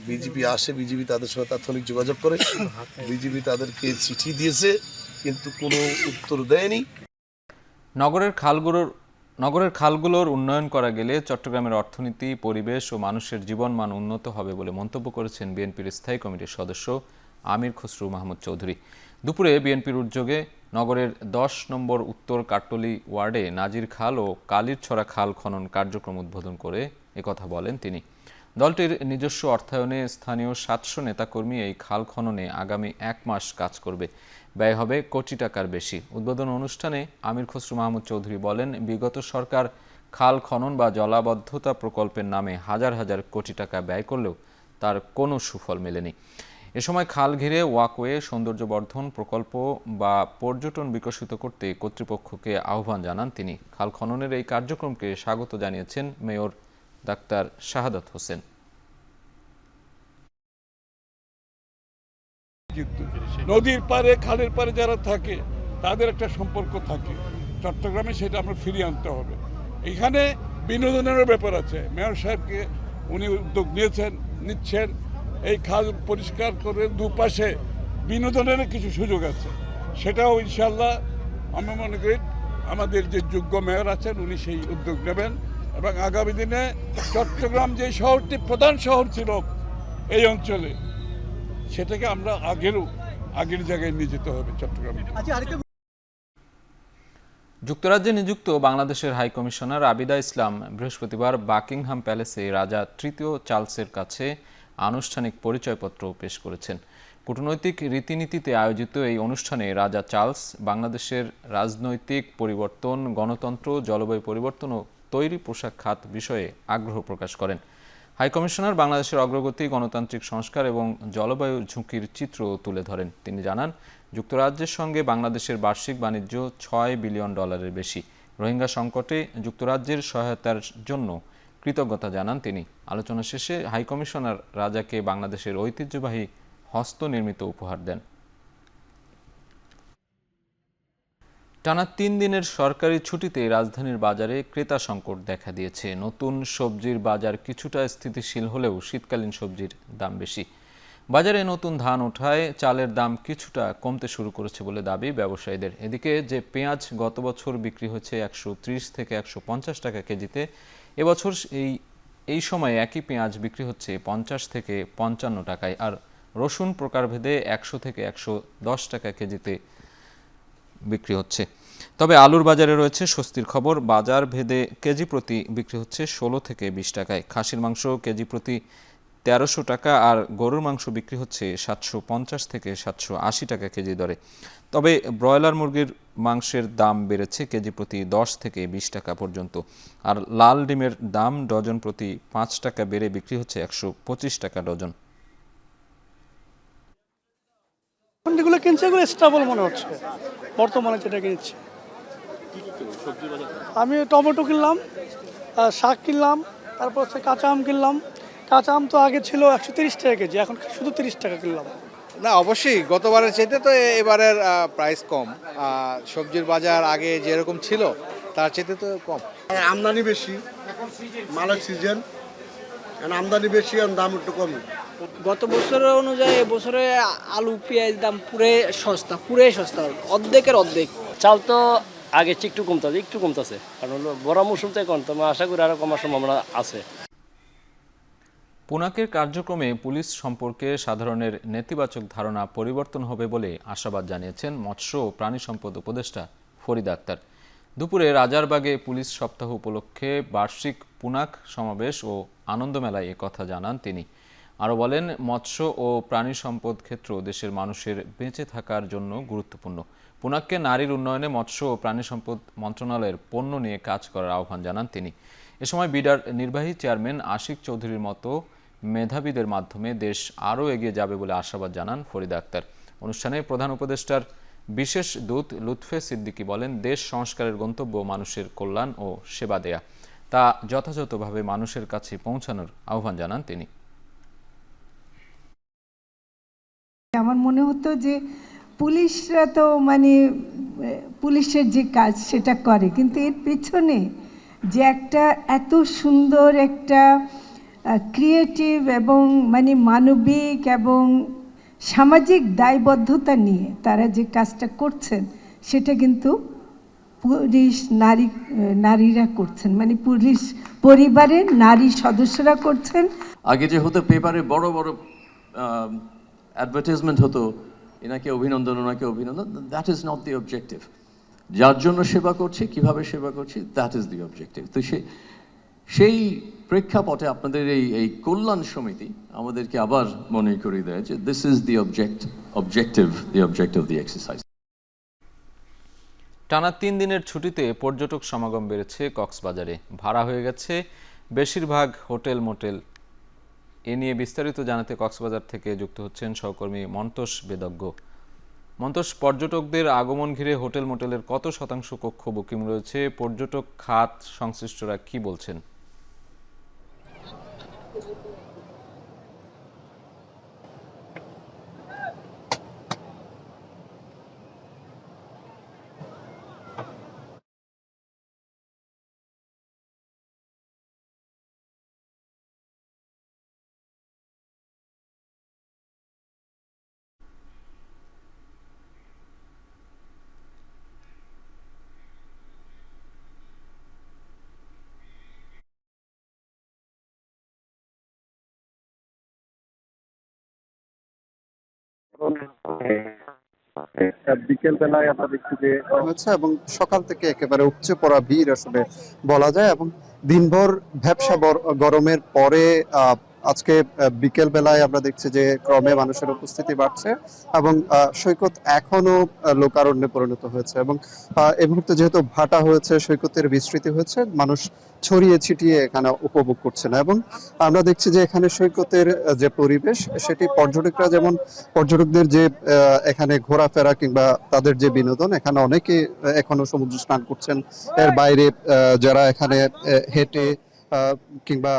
Speaker 10: বিজিবি আসে, বিজিবি তাদের সাথে তাৎক্ষণিক যোগাযোগ করে, বিজিবি তাদেরকে চিঠি দিয়েছে কিন্তু কোনো উত্তর দেয়নি।
Speaker 1: নগরের খালগুলোর উন্নয়ন করা গেলে চট্টগ্রামের অর্থনীতি, পরিবেশ ও মানুষের জীবনমান উন্নত হবে বলে মন্তব্য করেছেন বিএনপির স্থায়ী কমিটির সদস্য আমির খসরু মাহমুদ চৌধুরী। দুপুরে বিএনপির উদ্যোগে নগরের 10 নম্বর উত্তর কাট্টলি ওয়ার্ডে নাজির খাল ও কালিরছড়া খাল খনন কার্যক্রম উদ্বোধন করে একথা বলেন তিনি। দলটির নিজস্ব অর্থায়নে স্থানীয় 700 নেতাকর্মী এই খাল খননে আগামী 1 মাস কাজ করবে। ব্যয় হবে কোটি টাকার বেশি। উদ্বোধন অনুষ্ঠানে আমির খসরু মাহমুদ চৌধুরী বলেন, বিগত সরকার খাল খনন বা জলাবদ্ধতা প্রকল্পের নামে হাজার হাজার কোটি টাকা ব্যয় করলেও তার কোনো সুফল মেলেনি। এ সময় খাল ঘিরে ওয়াকওয়ে, সৌন্দর্যবর্ধন প্রকল্প বা পর্যটন বিকশিত করতে কর্তৃপক্ষকে আহ্বান জানান তিনি। খাল খননের এই কার্যক্রমকে স্বাগত জানিয়েছেন মেয়র ডাক্তার শাহাদাত হোসেন।
Speaker 11: নদীর পারে, খালের পারে যারা থাকে তাদের একটা সম্পর্ক থাকে, চট্টগ্রামে সেটা আমরা ফিরিয়ে আনতে হবে। এখানে বিনোদনেরও ব্যাপার আছে। মেয়র সাহেবকে উনি উদ্যোগ নিচ্ছেন এই খাল পরিষ্কার করে দুপাশে বিনোদনের কিছু সুযোগ আছে, সেটাও ইনশাল্লাহ আমি মনে করি আমাদের যে যোগ্য মেয়র আছেন উনি সেই উদ্যোগ নেবেন এবং আগামী দিনে চট্টগ্রাম যে শহরটি প্রধান শহর ছিল এই অঞ্চলে, সেটাকে আমরা আগের জায়গায় নিয়ে যেতে হবে চট্টগ্রামে।
Speaker 1: যুক্তরাজ্যে নিযুক্ত বাংলাদেশের হাই কমিশনার আবিদা ইসলাম বৃহস্পতিবার বাকিংহাম প্যালেসে রাজা তৃতীয় চার্লসের কাছে আনুষ্ঠানিক পরিচয়পত্র পেশ করেছেন। কূটনৈতিক রীতিনীতিতে আয়োজিত এই অনুষ্ঠানে রাজা চার্লস বাংলাদেশের রাজনৈতিক পরিবর্তন, গণতন্ত্র, জলবায়ু পরিবর্তন ও তৈরি পোশাক খাত বিষয়ে আগ্রহ প্রকাশ করেন। হাইকমিশনার বাংলাদেশের অগ্রগতি, গণতান্ত্রিক সংস্কার এবং জলবায়ু ঝুঁকির চিত্র তুলে ধরেন। তিনি জানান, যুক্তরাজ্যের সঙ্গে বাংলাদেশের বার্ষিক বাণিজ্য $6 বিলিয়ন বেশি। রোহিঙ্গা সংকটে যুক্তরাজ্যের সহায়তার জন্য কৃতজ্ঞতা জানান তিনি। আলোচনা শেষে হাইকমিশনার রাজাকে বাংলাদেশের ঐতিহ্যবাহী হস্তনির্মিত উপহার দেন। টানা 3 দিনের সরকারি ছুটিতে রাজধানীর বাজারে ক্রেতা সংকট দেখা দিয়েছে। নতুন সবজির বাজার কিছুটা স্থিতিশীল হলেও শীতকালীন সবজির দাম বেশি। বাজারে নতুন ধান ওঠায় চালের দাম কিছুটা কমতে শুরু করেছে বলে দাবি ব্যবসায়ীদের। এদিকে যে পেঁয়াজ গত বছর বিক্রি হয়েছে 130 থেকে 150 টাকা কেজিতে, এবছর এই সময় একই পেঁয়াজ বিক্রি হচ্ছে 50 থেকে 55 টাকায়। আর রসুন প্রকারভেদে 100 থেকে 110 টাকা কেজিতে বিক্রি হচ্ছে। তবে আলুর বাজারে রয়েছে স্বস্তির খবর। বাজার ভেদে কেজি প্রতি বিক্রি হচ্ছে 16 থেকে 20 টাকায়। খাসির মাংস কেজি প্রতি 1300 টাকা আর গরুর মাংস বিক্রি হচ্ছে 750 থেকে 780 টাকা কেজি দরে। তবে ব্রয়লার মুরগির মাংসের দাম বেড়েছে কেজি প্রতি 10 থেকে 20 টাকা পর্যন্ত। আর লাল ডিমের দাম ডজন প্রতি 5 টাকা বেড়ে বিক্রি হচ্ছে 125 টাকা ডজন।
Speaker 12: যেগুলো কিনছে এগুলো স্টেবল মনে হচ্ছে বর্তমানে যেটা কিনছে। আমি টমেটো কিনলাম, শাক কিনলাম, তারপর হচ্ছে কাঁচা আম কিনলাম। কাঁচা আম তো আগে ছিল 130 টাকা কেজি, এখন শুধু 30 টাকা কিনলাম।
Speaker 13: না, অবশ্যই গতবারের চাইতে তো এবারের প্রাইস কম। সবজির বাজার আগে যেরকম ছিল তার চাইতে তো কম।
Speaker 14: আমদানি বেশি, মালের সিজন, আমদানি বেশি আর দাম একটু কম।
Speaker 15: গত বছরের অনুযায়ী এবছরে আলু পেঁয়াজ দাম পুরাই সস্তা, অর্ধেকের অর্ধেক।
Speaker 16: চাল তো আগে একটু কমতেছে, কারণ হলো বড় মৌসুম তো এখন, তো আশা করি আরো কমার সম্ভাবনা আছে।
Speaker 1: পুনাকের কার্যক্রমে পুলিশ সম্পর্কে সাধারণের নেতিবাচক ধারণা পরিবর্তন হবে বলে আশাবাদ জানিয়েছেন মৎস্য ও প্রাণী সম্পদ উপদেষ্টা ফরিদা আক্তার। দুপুরে রাজারবাগে পুলিশ সপ্তাহ উপলক্ষে বার্ষিক পুনাক সমাবেশ ও আনন্দমেলায় একথা জানান তিনি। আরও বলেন, মৎস্য ও প্রাণী সম্পদ ক্ষেত্র দেশের মানুষের বেঁচে থাকার জন্য গুরুত্বপূর্ণ। পুনাককে নারীর উন্নয়নে মৎস্য ও প্রাণী সম্পদ মন্ত্রণালয়ের পণ্য নিয়ে কাজ করার আহ্বান জানান তিনি। এ সময় বিডার নির্বাহী চেয়ারম্যান আশিক চৌধুরীর মতো মেধাবীদের মাধ্যমে দেশ আরও এগিয়ে যাবে বলে আশাবাদ জানান ফরিদা আক্তার। অনুষ্ঠানে প্রধান উপদেষ্টার বিশেষ দূত লুৎফে সিদ্দিকী বলেন, দেশ সংস্কারের গন্তব্য মানুষের কল্যাণ ও সেবা দেয়া, তা যথাযথভাবে মানুষের কাছে পৌঁছানোর আহ্বান জানান তিনি।
Speaker 17: আমার মনে হতো যে পুলিশরা তো পুলিশের যে কাজ সেটা করে, কিন্তু এর পেছনে যে একটা এত সুন্দর একটা ক্রিয়েটিভ এবং মানে মানবিক এবং সামাজিক দায়বদ্ধতা নিয়ে তারা যে কাজটা করছেন সেটা কিন্তু পুলিশ নারীরা করছেন, মানে পুলিশ পরিবারের নারী সদস্যরা করছেন।
Speaker 18: আগে যে হতো পেপারে বড় বড় অ্যাডভার্টাইজমেন্ট হতো, এনাকে অভিনন্দন ওনাকে অভিনন্দন, that is not the objective. যার জন্য সেবা করছি, কিভাবে সেবা করছি, দ্যাট ইজ দি অবজেক্টিভ। তো সেই প্রেক্ষাপটে আপনাদের এই কল্যাণ সমিতি আমাদেরকে আবার মনে করিয়ে দেয় যে this is the objective of the exercise.
Speaker 1: টানা 3 দিনের ছুটিতে পর্যটক সমাগম বেড়েছে কক্সবাজারে, ভাড়া হয়ে গেছে বেশিরভাগ হোটেল মোটেল। এ নিয়ে বিস্তারিত জানাতে কক্সবাজার থেকে যুক্ত হচ্ছেন সহকর্মী মন্তোষ বেদজ্ঞ। মন্তোষ, পর্যটকদের আগমন ঘিরে হোটেল মোটেলের কত শতাংশ কক্ষ বুকিং রয়েছে? পর্যটক খাত সংশ্লিষ্টরা কি বলছেন?
Speaker 19: বিকেল বেলায় আমরা দেখছি যে হচ্ছে এবং সকাল থেকে একেবারে উপচে পড়া ভিড় আসলে বলা যায়, এবং দিনভর ভ্যাপসা গরমের পরে আজকে বিকেল বেলায় আমরা দেখছি যে ক্রমে মানুষের উপস্থিতি বাড়ছে এবং সৈকত এখনো লোকারণ্যে পরিণত হয়েছে। এবং এই মুহূর্তে যেহেতু ভাটা হয়েছে, সৈকতের বিস্তৃতি হয়েছে, মানুষ ছড়িয়ে ছিটিয়ে এখানে উপভোগ করছে না। এবং আমরা দেখছি যে এখানে সৈকতের যে পরিবেশ, সেটি পর্যটকদের যে এখানে ঘোরাফেরা কিংবা তাদের যে বিনোদন, এখানে অনেকে এখনো সমুদ্র স্নান করছেন। এর বাইরে যারা এখানে হেঁটে কিংবা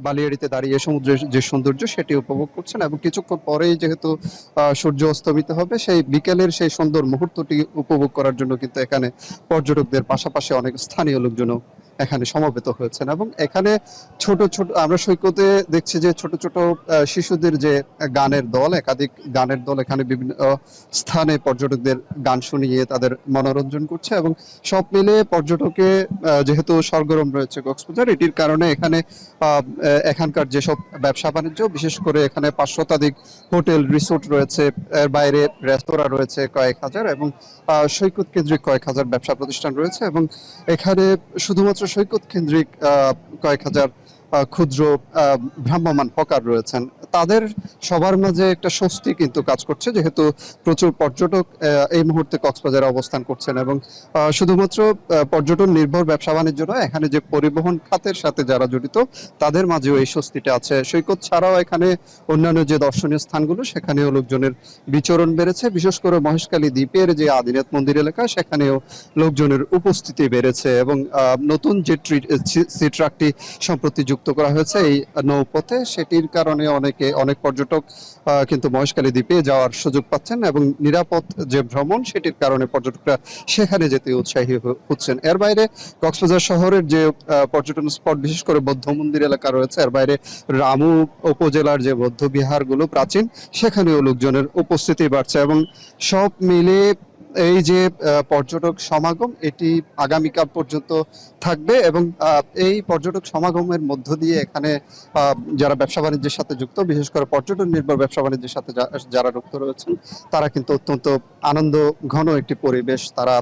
Speaker 19: বালিয়াড়িতে দাঁড়িয়ে সমুদ্রের যে সৌন্দর্য সেটি উপভোগ করছেন। এবং কিছুক্ষণ পরেই যেহেতু সূর্য অস্তমিত হবে, সেই বিকেলের সেই সুন্দর মুহূর্তটি উপভোগ করার জন্য কিন্তু এখানে পর্যটকদের পাশাপাশি অনেক স্থানীয় লোকজনও এখানে সমবেত হয়েছেন। এবং এখানে ছোট ছোট আমরা সৈকতে দেখছি যে ছোট ছোট শিশুদের যে গানের দল, একাধিক গানের দল এখানে বিভিন্ন স্থানে পর্যটকদের গান শুনিয়ে তাদের মনোরঞ্জন করছে। এবং সব মিলে পর্যটকে যেহেতু সরগরম রয়েছে কক্সবাজার, এটির কারণে এখানকার যেসব ব্যবসা বাণিজ্য, বিশেষ করে এখানে 500 শতাধিক হোটেল রিসোর্ট রয়েছে, এর বাইরে রেস্তোরাঁ রয়েছে কয়েক হাজার, এবং সৈকত কেন্দ্রিক কয়েক হাজার ব্যবসা প্রতিষ্ঠান রয়েছে। এবং এখানে শুধুমাত্র সৈকত কেন্দ্রিক কয়েক হাজার ক্ষুদ্র ভ্রাম্যমান হকার রয়েছেন। তাদের সবার মাঝে একটা স্বস্তি কিন্তু কাজ করছে, যেহেতু প্রচুর পর্যটক এই মুহূর্তে কক্সবাজারে অবস্থান করছেন। এবং শুধুমাত্র পর্যটন নির্ভর ব্যবসা বাণিজ্য নয়, এখানে যে পরিবহন খাতের সাথে যারা জড়িত তাদের মাঝেও এই স্বস্তিটা আছে। সৈকত ছাড়াও এখানে অন্যান্য যে দর্শনীয় স্থানগুলো, সেখানেও লোকজনের বিচরণ বেড়েছে। বিশেষ করে মহেশখালী দ্বীপের যে আদিনাথ মন্দির এলাকা, সেখানেও লোকজনের উপস্থিতি বেড়েছে। এবং নতুন যে সি ট্রাকটি সম্প্রতি যুক্ত করা হয়েছে এই নৌপথে, সেটির কারণে অনেক পর্যটক কিন্তু মহেশখালী দ্বীপে যাওয়ার সুযোগ পাচ্ছেন। এবং নিরাপদ যে ভ্রমণ, সেটির কারণে পর্যটকরা সেখানে যেতে উৎসাহী হচ্ছেন। এর বাইরে কক্সবাজার শহরের যে পর্যটন স্পট, বিশেষ করে বৌদ্ধ মন্দির এলাকা রয়েছে, এর বাইরে রামু উপজেলার যে বৌদ্ধ বিহারগুলো প্রাচীন, সেখানেও লোকজনের উপস্থিতি বাড়ছে। এবং সব মিলে এই যে পর্যটক সমাগম, এটি আগামীকাল পর্যন্ত থাকবে। এবং এই পর্যটক সমাগমের মধ্য দিয়ে এখানে যারা ব্যবসা বাণিজ্যের সাথে যুক্ত, বিশেষ করে পর্যটন নির্ভর ব্যবসা বাণিজ্যের সাথে যারা যুক্ত রয়েছেন, তারা কিন্তু অত্যন্ত আনন্দ ঘন একটি পরিবেশ তারা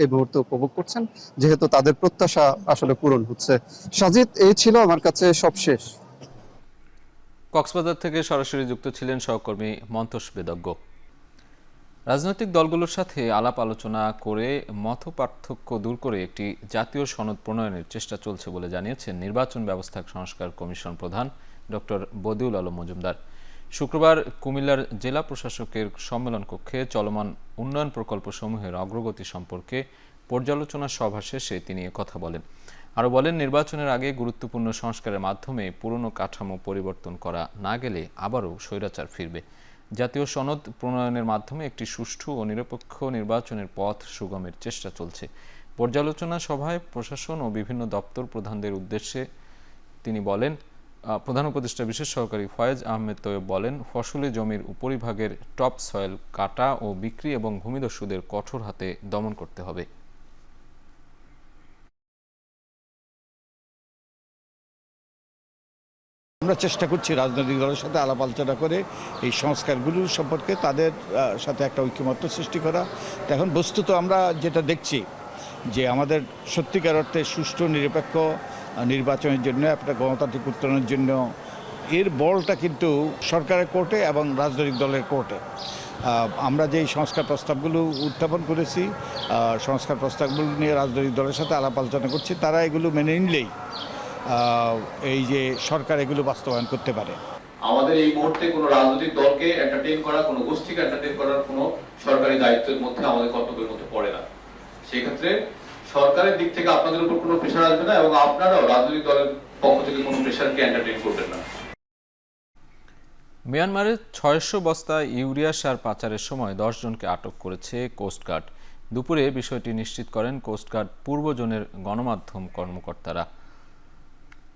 Speaker 19: এই মুহূর্তে উপভোগ করছেন, যেহেতু তাদের প্রত্যাশা আসলে পূরণ হচ্ছে। সাজিদ, এই ছিল আমার কাছে সবশেষ।
Speaker 1: কক্সবাজার থেকে সরাসরি যুক্ত ছিলেন সহকর্মী মন্তোষ বেদজ্ঞ। রাজনৈতিক দলগুলোর সাথে আলাপ আলোচনা করে মতপার্থক্য দূর করে একটি জাতীয় সনদ প্রণয়নের চেষ্টা চলছে বলে জানিয়েছেন নির্বাচন ব্যবস্থা সংস্কার কমিশন প্রধান ডক্টর বদিউল আলম মজুমদার। শুক্রবার কুমিল্লার জেলা প্রশাসকের সম্মেলন কক্ষে চলমান উন্নয়ন প্রকল্পসমূহের অগ্রগতি সম্পর্কে পর্যালোচনা সভা শেষে তিনি কথা বলেন। আরও বলেন, নির্বাচনের আগে গুরুত্বপূর্ণ সংস্কারের মাধ্যমে পুরনো কাঠামো পরিবর্তন করা না গেলে আবারও স্বৈরাচার ফিরবে। জাতীয় সনদ প্রণয়নের মাধ্যমে একটি সুষ্ঠু ও নিরপেক্ষ নির্বাচনের পথ সুগমের চেষ্টা চলছে। পর্যালোচনা সভায় প্রশাসন ও বিভিন্ন দপ্তর প্রধানদের উদ্দেশ্যে তিনি বলেন, প্রধান উপদেষ্টা বিশেষ সহকারী ফয়েজ আহমেদ তৈয়ব বলেন, ফসলি জমির উপরিভাগের টপ সয়েল কাটা ও বিক্রি এবং ভূমিদস্যুদের কঠোর হাতে দমন করতে হবে।
Speaker 20: আমরা চেষ্টা করছি রাজনৈতিক দলের সাথে আলাপ আলোচনা করে এই সংস্কারগুলোর সম্পর্কে তাদের সাথে একটা ঐক্যমত্য সৃষ্টি করা। এখন বস্তুত আমরা যেটা দেখছি যে আমাদের সত্যিকার অর্থে সুষ্ঠু নিরপেক্ষ নির্বাচনের জন্য একটা গণতান্ত্রিক উত্তরণের জন্য এর বলটা কিন্তু সরকারের কোর্টে এবং রাজনৈতিক দলের কোর্টে। আমরা যে সংস্কার প্রস্তাবগুলো উত্থাপন করেছি, সংস্কার প্রস্তাবগুলো নিয়ে রাজনৈতিক দলের সাথে আলাপ আলোচনা করছি, তারা এগুলো মেনে নিলেই এই যে সরকার এগুলো বাস্তবায়ন করতে পারে।
Speaker 21: আমাদের এই মুহূর্তে কোনো রাজনৈতিক দলকে এন্টারটেইন করা, কোনো গোষ্ঠীকে এন্টারটেইন করার কোনো সরকারি দায়িত্বের মধ্যে আমাদের কর্তব্যের মধ্যে পড়ে না। সেই ক্ষেত্রে সরকারের দিক থেকে আপনাদের উপর কোনো প্রেশার আসবে না এবং আপনারাও রাজনৈতিক দলের পক্ষ থেকে কোনো প্রেশারকে এন্টারটেইন করবেন না।
Speaker 1: মিয়ানমারে 600 বস্তা ইউরিয়া সার পাচারের সময় 10 জনকে আটক করেছে কোস্টগার্ড। দুপুরে বিষয়টি নিশ্চিত করেন কোস্টগার্ড পূর্ব জোনের গণমাধ্যম কর্মকর্তারা।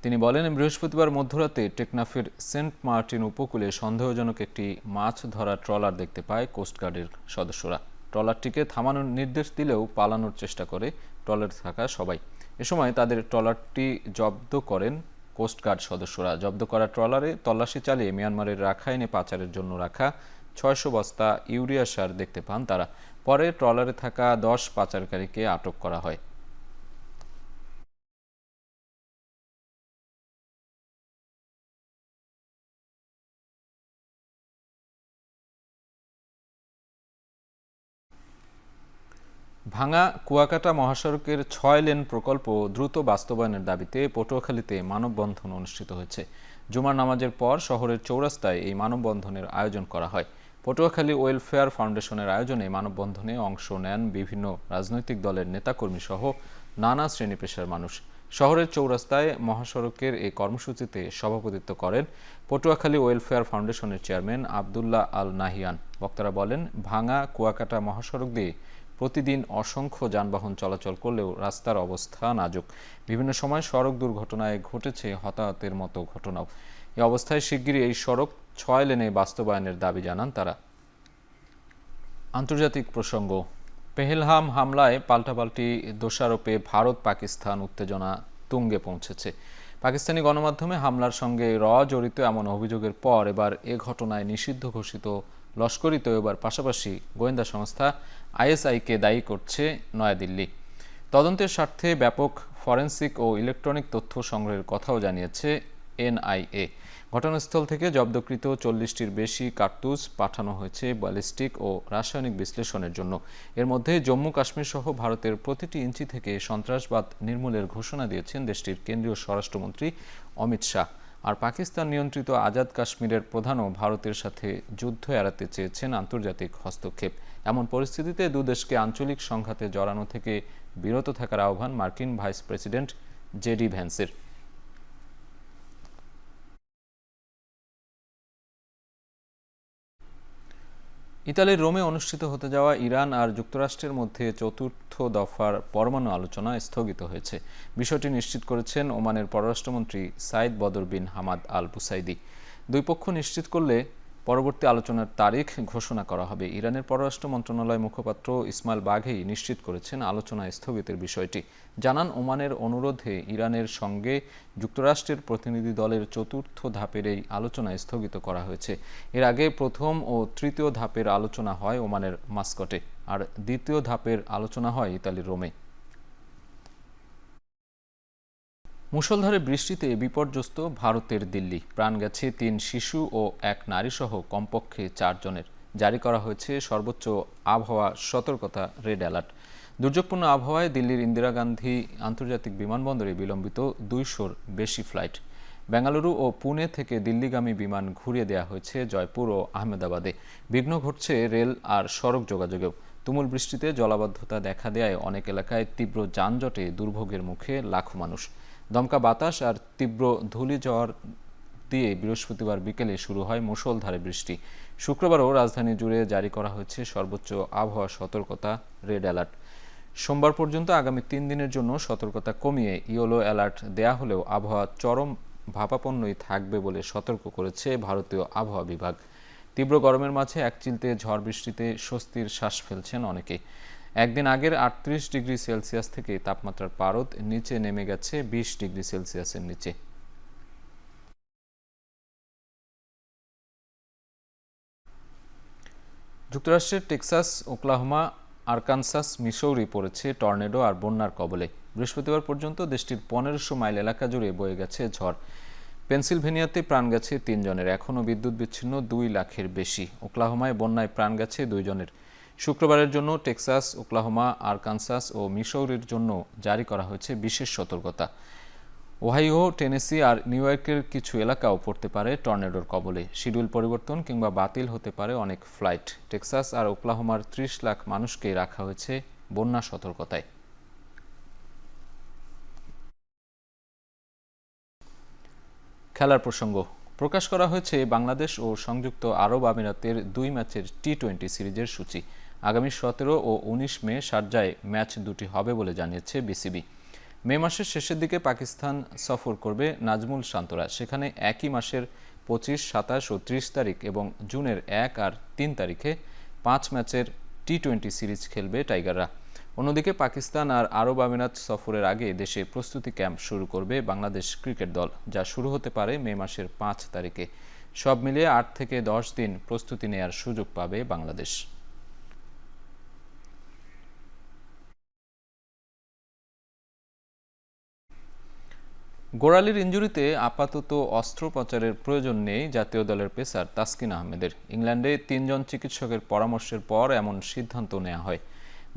Speaker 1: তিনি বলেন, বৃহস্পতিবার মধ্যরাতে টেকনাফের সেন্ট মার্টিন উপকূলে সন্দেহজনক একটি মাছ ধরা ট্রলার দেখতে পায় কোস্টগার্ডের সদস্যরা। ট্রলারটিকে থামানোর নির্দেশ দিলেও পালানোর চেষ্টা করে ট্রলারে থাকা সবাই। এ সময় তাদের ট্রলারটি জব্দ করেন কোস্টগার্ড সদস্যরা। জব্দ করা ট্রলারে তল্লাশি চালিয়ে মিয়ানমারের রাখাইনে পাচারের জন্য রাখা 600 বস্তা ইউরিয়া সার দেখতে পান তারা। পরে ট্রলারে থাকা 10 পাচারকারীকে আটক করা হয়। ভাঙা কুয়াকাটা মহাসড়কের 6 লেন প্রকল্প দ্রুত বাস্তবায়নের দাবিতে পটুয়াখালীতে মানববন্ধন অনুষ্ঠিত হয়েছে। জুমার নামাজের পর শহরের চৌরাস্তায় এই মানববন্ধনের আয়োজন করা হয়। পটুয়াখালী ওয়েলফেয়ার ফাউন্ডেশনের আয়োজনে মানববন্ধনে অংশ নেন বিভিন্ন রাজনৈতিক দলের নেতাকর্মী সহ নানা শ্রেণী পেশার মানুষ। শহরের চৌরাস্তায় মহাসড়কের এই কর্মসূচিতে সভাপতিত্ব করেন পটুয়াখালী ওয়েলফেয়ার ফাউন্ডেশনের চেয়ারম্যান আব্দুল্লাহ আল নাহিয়ান। বক্তারা বলেন, ভাঙা কুয়াকাটা মহাসড়ক দিয়ে প্রতিদিন অসংখ্য যানবাহন চলাচল করলেও রাস্তার অবস্থা নাজুক। বিভিন্ন সময় সড়ক দুর্ঘটনায় ঘটেছে হতাহতের মতো ঘটনাও। এই অবস্থায় শিগগিরই এই সড়ক 6 লেনে বাস্তবায়নের দাবি জানান তারা। আন্তর্জাতিক প্রসঙ্গ, পেহেলগাম হামলায় পাল্টাপাল্টি দোষারোপে ভারত পাকিস্তান উত্তেজনা তুঙ্গে পৌঁছেছে। পাকিস্তানি গণমাধ্যমে হামলার সঙ্গে জড়িত এমন অভিযোগের পর এবার এ ঘটনায় নিষিদ্ধ ঘোষিত লস্করি তৈয়বার পাশাপাশি গোয়েন্দা সংস্থা আইএসআইকে দায়ী করছে নয়াদিল্লি। তদন্তের স্বার্থে ব্যাপক ফরেনসিক ও ইলেকট্রনিক তথ্য সংগ্রহের কথাও জানিয়েছে এনআইএ। ঘটনাস্থল থেকে জব্দকৃত 40টির বেশি কার্তুজ পাঠানো হয়েছে ব্যালিস্টিক ও রাসায়নিক বিশ্লেষণের জন্য। এর মধ্যে জম্মু কাশ্মীর সহ ভারতের প্রতিটি ইঞ্চি থেকে সন্ত্রাসবাদ নির্মূলের ঘোষণা দিয়েছেন দেশটির কেন্দ্রীয় স্বরাষ্ট্রমন্ত্রী অমিত শাহ। আর পাকিস্তান নিয়ন্ত্রিত আজাদ কাশ্মীরের প্রধানও ভারতের সাথে যুদ্ধ এড়াতে চেয়েছেন আন্তর্জাতিক হস্তক্ষেপ। এমন পরিস্থিতিতে দুদেশকে আঞ্চলিক সংঘাতে জড়ানো থেকে বিরত থাকার আহ্বান মার্কিন ভাইস প্রেসিডেন্ট জেডি ভ্যান্সের। ইতালির রোমে অনুষ্ঠিত হতে যাওয়া ইরান আর যুক্তরাষ্ট্রের মধ্যে 4র্থ দফার পরমাণু আলোচনা স্থগিত হয়েছে। বিষয়টি নিশ্চিত করেছেন ওমানের পররাষ্ট্রমন্ত্রী সাইদ বদর বিন হামাদ আল বুসাইদি। দুই পক্ষ নিশ্চিত করলে পরবর্তী আলোচনার তারিখ ঘোষণা করা হবে। ইরানের পররাষ্ট্র মন্ত্রণালয় মুখপাত্র ইসমাইল বাঘেই নিশ্চিত করেছেন আলোচনা স্থগিতের বিষয়টি। জানান, ওমানের অনুরোধে ইরানের সঙ্গে যুক্তরাষ্ট্রের প্রতিনিধি দলের 4র্থ ধাপের এই আলোচনা স্থগিত করা হয়েছে। এর আগে প্রথম ও তৃতীয় ধাপের আলোচনা হয় ওমানের মাস্কটে, আর দ্বিতীয় ধাপের আলোচনা হয় ইতালির রোমে। মুষলধারে বৃষ্টিতে বিপর্যস্ত ভারতের দিল্লি। প্রাণ গেছে 3 শিশু ও 1 নারীসহ কমপক্ষে 4 জনের। জারি করা হয়েছে সর্বোচ্চ আবহাওয়া সতর্কতা রেড অ্যালার্ট। দুর্যোগপূর্ণ আবহাওয়ায় দিল্লির ইন্দিরা গান্ধী আন্তর্জাতিক বিমানবন্দরে বিলম্বিত 200-র বেশি ফ্লাইট। বেঙ্গালুরু ও পুনে থেকে দিল্লিগামী বিমান ঘুরিয়ে দেওয়া হয়েছে জয়পুর ও আহমেদাবাদে। বিঘ্ন ঘটছে রেল আর সড়ক যোগাযোগেও। তুমুল বৃষ্টিতে জলাবদ্ধতা দেখা দেয় অনেক এলাকায়। তীব্র যানজটে দুর্ভোগের মুখে লাখো মানুষ। দমকা বাতাস আর তীব্র ধূলিঝড় দিয়ে বৃহস্পতিবার বিকেলে শুরু হয় মুষলধারে বৃষ্টি। শুক্রবারও রাজধানী জুড়ে জারি করা হয়েছে সর্বোচ্চ আবহাওয়া সতর্কতা রেড অ্যালার্ট। সোমবার পর্যন্ত আগামী 3 দিনের জন্য সতর্কতা কমিয়ে ইয়েলো অ্যালার্ট দেয়া হলেও আবহাওয়া চরম ভাপাপন্নই থাকবে বলে সতর্ক করেছে ভারতীয় আবহাওয়া বিভাগ। তীব্র গরমের মাঝে একচিলতে ঝড় বৃষ্টিতে স্বস্তির শ্বাস ফেলছেন অনেকে। একদিন আগের 38 ডিগ্রি সেলসিয়াস থেকে তাপমাত্রার পারদ নিচে নেমে গেছে 20 ডিগ্রি সেলসিয়াসের নিচে। যুক্তরাষ্ট্রের টেক্সাস, ওকলাহোমা, আরকানসাস, মিসৌরি পড়েছে টর্নেডো আর বন্যার কবলে। বৃহস্পতিবার পর্যন্ত দেশটির 1500 মাইল এলাকা জুড়ে বয়ে গেছে ঝড়। পেনসিলভেনিয়াতে প্রাণ গেছে 3 জনের, এখনও বিদ্যুৎ বিচ্ছিন্ন 2 লাখের বেশি। ওকলাহোমায় বন্যায় প্রাণ গেছে 2 জনের। শুক্রবারের জন্য টেক্সাস, ওকলাহোমা, আরকানসাস ও মিসৌরির জন্য জারি করা হয়েছে বিশেষ সতর্কতা। ওহাইও, টেনেসি আর নিউ ইয়র্কের কিছু এলাকাও পড়তে পারে টর্নেডোর কবলে। শিডিউল পরিবর্তন কিংবা বাতিল হতে পারে অনেক ফ্লাইট। টেক্সাস আর ওকলাহোমার 30 লাখ মানুষকে রাখা হয়েছে বন্যা সতর্কতায়। খেলার প্রসঙ্গ প্রকাশ করা হয়েছে বাংলাদেশ ও সংযুক্ত আরব আমিরাতের 2 ম্যাচের টি-20 সিরিজের সূচি। আগামী 17 ও 19 মে শারজায় ম্যাচ দুটি হবে বলে জানিয়েছে বিসিবি। মে মাসের শেষের দিকে পাকিস্তান সফর করবে নাজমুল শান্তরা। সেখানে একই মাসের 25, 27 ও 30 তারিখ এবং জুনের 1 আর 3 তারিখে 5 ম্যাচের টি-20 সিরিজ খেলবে টাইগাররা। অন্যদিকে পাকিস্তান আর আরব আমিরাত সফরের আগে দেশে প্রস্তুতি ক্যাম্প শুরু করবে বাংলাদেশ ক্রিকেট দল, যা শুরু হতে পারে মে মাসের 5 তারিখে। সব মিলিয়ে 8 থেকে 10 দিন প্রস্তুতি নেয়ার সুযোগ পাবে বাংলাদেশ। গোড়ালির ইনজুরিতে আপাতত অস্ত্রোপচারের প্রয়োজন নেই জাতীয় দলের পেসার তাসকিন আহমেদের। ইংল্যান্ডে 3 জন চিকিৎসকের পরামর্শের পর এমন সিদ্ধান্ত নেওয়া হয়।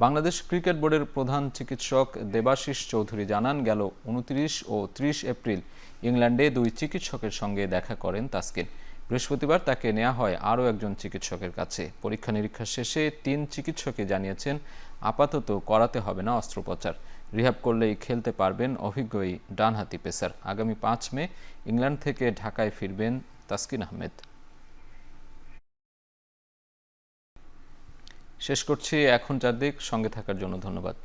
Speaker 1: বাংলাদেশ ক্রিকেট বোর্ডের প্রধান চিকিৎসক দেবাশিস চৌধুরী জানান, গেল 29 ও 30 এপ্রিল ইংল্যান্ডে 2 চিকিৎসকের সঙ্গে দেখা করেন তাসকিন। বৃহস্পতিবার তাকে নেওয়া হয় আরও একজন চিকিৎসকের কাছে। পরীক্ষা নিরীক্ষা শেষে 3 চিকিৎসকই জানিয়েছেন আপাতত করাতে হবে না অস্ত্রোপচার। রিহ্যাব করলেই খেলতে পারবেন অভিজ্ঞ এই ডানহাতি পেসার। আগামী 5 মে ইংল্যান্ড থেকে ঢাকায় ফিরবেন তাসকিন আহমেদ। শেষ করছি এখন চারদিক। সঙ্গে থাকার জন্য ধন্যবাদ।